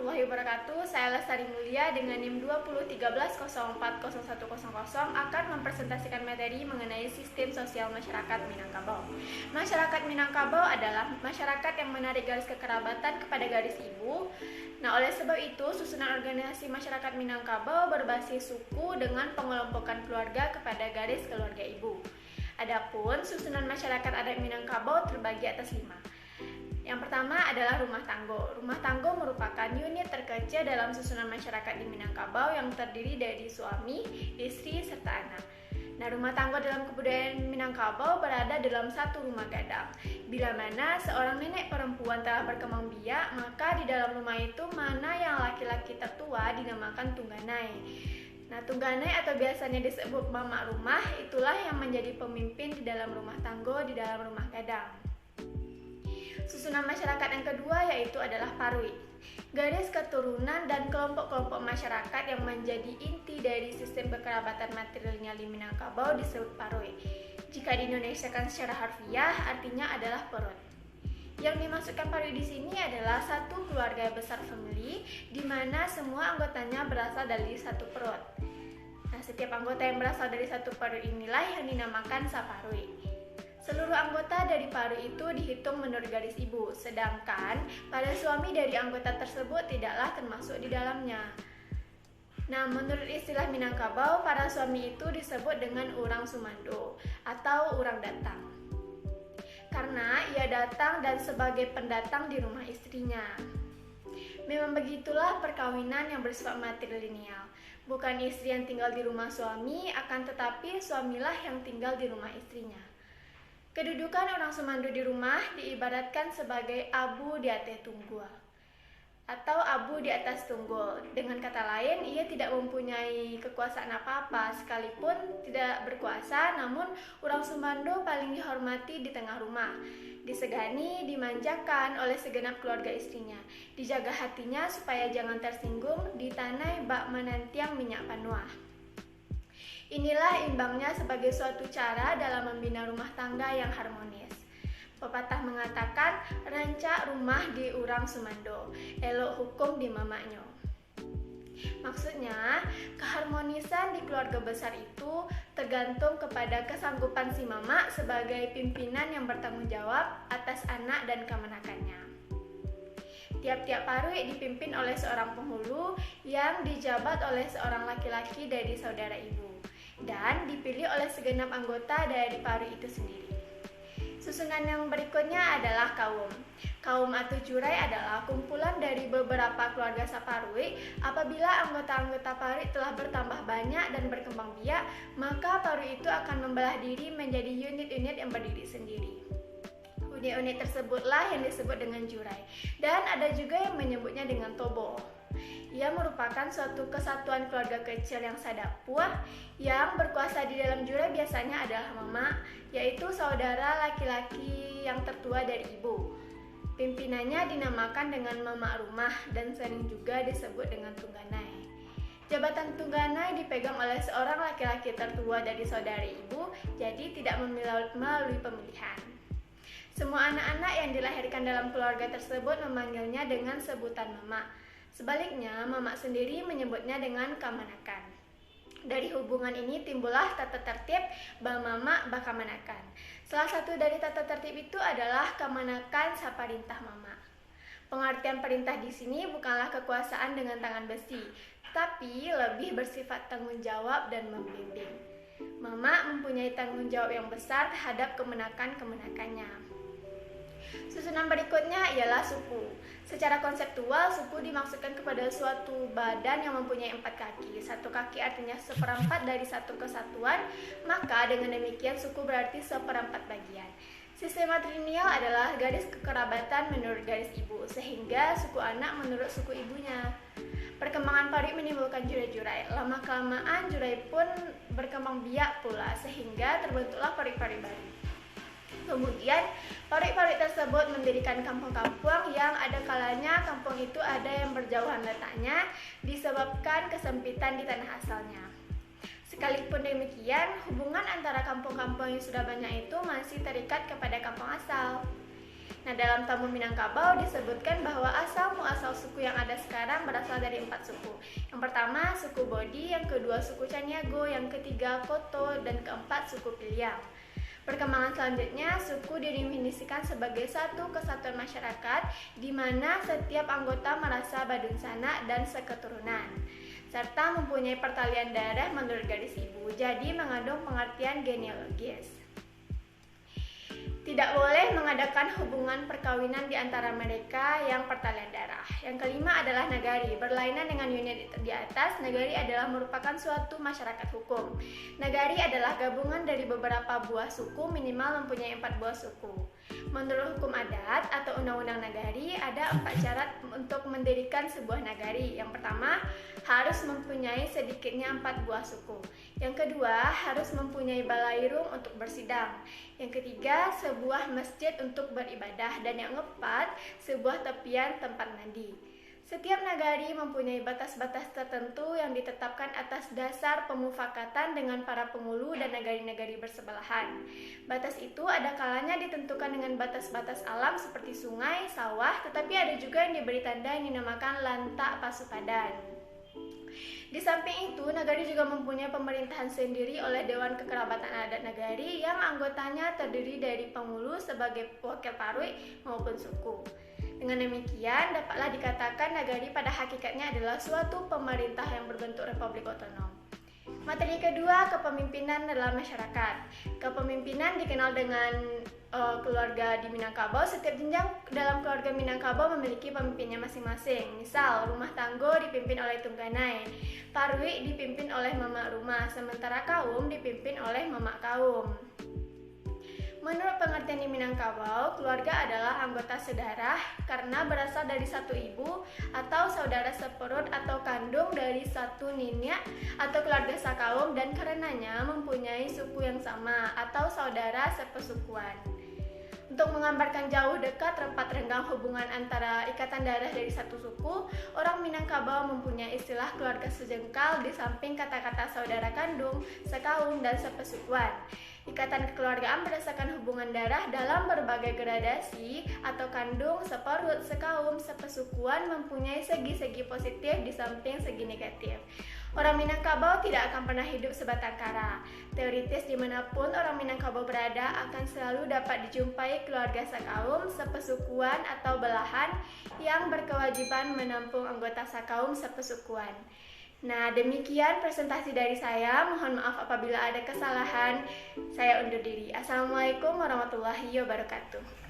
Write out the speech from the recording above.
warahmatullahi wabarakatuh. Saya Lestari Mulia dengan NIM 2013040100 akan mempresentasikan materi mengenai sistem sosial masyarakat Minangkabau. Masyarakat Minangkabau adalah masyarakat yang menarik garis kekerabatan kepada garis ibu. Nah, oleh sebab itu, susunan organisasi masyarakat Minangkabau berbasis suku dengan pengelompokan keluarga kepada garis keluarga ibu. Adapun susunan masyarakat adat Minangkabau terbagi atas 5. Yang pertama adalah rumah tanggo. Rumah tanggo merupakan unit terkecil dalam susunan masyarakat di Minangkabau yang terdiri dari suami, istri, serta anak. Nah, rumah tanggo dalam kebudayaan Minangkabau berada dalam satu rumah gadang. Bila mana seorang nenek perempuan telah berkembang biak, maka di dalam rumah itu mana yang laki-laki tertua dinamakan tungganai. Nah, tungganai atau biasanya disebut mama rumah itulah yang menjadi pemimpin di dalam rumah tanggo di dalam rumah gadang. Susunan masyarakat yang kedua yaitu adalah parui. Garis keturunan dan kelompok-kelompok masyarakat yang menjadi inti dari sistem kekerabatan matrilineal di Minangkabau disebut parui. Jika diindonesiakan secara harfiah, artinya adalah perut. Yang dimaksudkan parui di sini adalah satu keluarga besar family di mana semua anggotanya berasal dari satu perut. Nah, setiap anggota yang berasal dari satu parui inilah yang dinamakan saparui. Seluruh anggota dari parui itu dihitung menurut garis ibu, sedangkan pada suami dari anggota tersebut tidaklah termasuk di dalamnya. Nah, menurut istilah Minangkabau, para suami itu disebut dengan urang sumando atau urang datang, karena ia datang dan sebagai pendatang di rumah istrinya. Memang begitulah perkawinan yang bersifat matrilineal. Bukan istri yang tinggal di rumah suami, akan tetapi suamilah yang tinggal di rumah istrinya. Kedudukan orang Sumando di rumah diibaratkan sebagai abu di atas tunggul atau abu di atas tunggul. Dengan kata lain, ia tidak mempunyai kekuasaan apa-apa, sekalipun tidak berkuasa, namun orang Sumando paling dihormati di tengah rumah, disegani, dimanjakan oleh segenap keluarga istrinya, dijaga hatinya supaya jangan tersinggung, ditanai bak menantiang minyak panuah. Inilah imbangnya sebagai suatu cara dalam membina rumah tangga yang harmonis. Pepatah mengatakan, rancak rumah di urang Sumando, elok hukum di mamaknyo. Maksudnya, keharmonisan di keluarga besar itu tergantung kepada kesanggupan si mamak sebagai pimpinan yang bertanggung jawab atas anak dan kemenakannya. Tiap-tiap parui dipimpin oleh seorang penghulu yang dijabat oleh seorang laki-laki dari saudara ibu dan dipilih oleh segenap anggota dari parui itu sendiri. Susunan yang berikutnya adalah kaum. Kaum atau jurai adalah kumpulan dari beberapa keluarga saparui. Apabila anggota-anggota parui telah bertambah banyak dan berkembang biak, maka parui itu akan membelah diri menjadi unit-unit yang berdiri sendiri. Unit-unit tersebutlah yang disebut dengan jurai. Dan ada juga yang menyebutnya dengan tobo. Ia merupakan suatu kesatuan keluarga kecil yang sadapuah. Yang berkuasa di dalam jurai biasanya adalah mama, yaitu saudara laki-laki yang tertua dari ibu. Pimpinannya dinamakan dengan mama rumah dan sering juga disebut dengan tungganai. Jabatan tungganai dipegang oleh seorang laki-laki tertua dari saudari ibu, jadi tidak melalui pemilihan. Semua anak-anak yang dilahirkan dalam keluarga tersebut memanggilnya dengan sebutan mama. Sebaliknya, mamak sendiri menyebutnya dengan kamanakan. Dari hubungan ini timbullah tata tertib ba mamak ba kamanakan. Salah satu dari tata tertib itu adalah kamanakan saparintah mama. Pengertian perintah di sini bukanlah kekuasaan dengan tangan besi, tapi lebih bersifat tanggung jawab dan membimbing. Mama mempunyai tanggung jawab yang besar terhadap kemenakan-kemenakannya. Susunan berikutnya ialah suku. Secara konseptual, suku dimaksudkan kepada suatu badan yang mempunyai 4 kaki. Satu kaki artinya seperempat dari satu kesatuan, maka dengan demikian suku berarti seperempat bagian. Sistem matrilineal adalah garis kekerabatan menurut garis ibu, sehingga suku anak menurut suku ibunya. Perkembangan parui menimbulkan jurai-jurai. Lama-kelamaan jurai pun berkembang biak pula, sehingga terbentuklah parui-parui baru. Kemudian, parui-parui tersebut mendirikan kampung-kampung yang ada kalanya kampung itu ada yang berjauhan letaknya disebabkan kesempitan di tanah asalnya. Sekalipun demikian, hubungan antara kampung-kampung yang sudah banyak itu masih terikat kepada kampung asal. Nah, dalam Tamu Minangkabau disebutkan bahwa asal-muasal suku yang ada sekarang sekarang berasal dari 4 suku. Yang pertama suku Bodi, yang kedua suku Caniago, yang ketiga Koto, dan keempat suku Piliang. Perkembangan selanjutnya, suku didefinisikan sebagai satu kesatuan masyarakat di mana setiap anggota merasa badunsana dan seketurunan, serta mempunyai pertalian darah menurut garis ibu, jadi mengandung pengertian genealogis. Tidak boleh mengadakan hubungan perkawinan di antara mereka yang pertalian darah. Yang kelima adalah nagari. Berlainan dengan unit di atas, nagari adalah merupakan suatu masyarakat hukum. Nagari adalah gabungan dari beberapa buah suku minimal mempunyai 4 buah suku. Menurut hukum adat atau undang-undang nagari, ada 4 syarat untuk mendirikan sebuah nagari. Yang pertama, harus mempunyai sedikitnya 4 buah suku. Yang kedua, harus mempunyai balairung untuk bersidang. Yang ketiga, sebuah masjid untuk beribadah. Dan yang keempat, sebuah tepian tempat mandi. Setiap nagari mempunyai batas-batas tertentu yang ditetapkan atas dasar pemufakatan dengan para penghulu dan nagari-nagari bersebelahan. Batas itu ada kalanya ditentukan dengan batas-batas alam seperti sungai, sawah, tetapi ada juga yang diberi tanda yang dinamakan lantak pasupadan. Di samping itu, nagari juga mempunyai pemerintahan sendiri oleh Dewan Kekerabatan Adat Nagari yang anggotanya terdiri dari penghulu sebagai wakil parwi maupun suku. Dengan demikian, dapatlah dikatakan nagari pada hakikatnya adalah suatu pemerintah yang berbentuk republik otonom. Materi kedua, kepemimpinan dalam masyarakat. Kepemimpinan dikenal dengan keluarga di Minangkabau. Setiap jenjang dalam keluarga Minangkabau memiliki pemimpinnya masing-masing. Misal, rumah tanggo dipimpin oleh tungganai, parwi dipimpin oleh mamak rumah, sementara kaum dipimpin oleh mamak kaum. Menurut pengertian di Minangkabau, keluarga adalah anggota sedarah karena berasal dari satu ibu atau saudara seperut atau kandung dari satu ninya atau keluarga sakaum dan karenanya mempunyai suku yang sama atau saudara sepesukuan. Untuk menggambarkan jauh dekat rapat renggang hubungan antara ikatan darah dari satu suku, orang Minangkabau mempunyai istilah keluarga sejengkal di samping kata-kata saudara kandung, sekaum, dan sepesukuan. Ikatan kekeluargaan berdasarkan hubungan darah dalam berbagai gradasi atau kandung, seperut, sekaum, sepesukuan mempunyai segi-segi positif di samping segi negatif. Orang Minangkabau tidak akan pernah hidup sebatang kara. Teoritis dimanapun orang Minangkabau berada akan selalu dapat dijumpai keluarga sekaum, sepesukuan atau belahan yang berkewajiban menampung anggota sekaum sepesukuan. Nah, demikian presentasi dari saya. Mohon maaf apabila ada kesalahan. Saya undur diri. Assalamualaikum warahmatullahi wabarakatuh.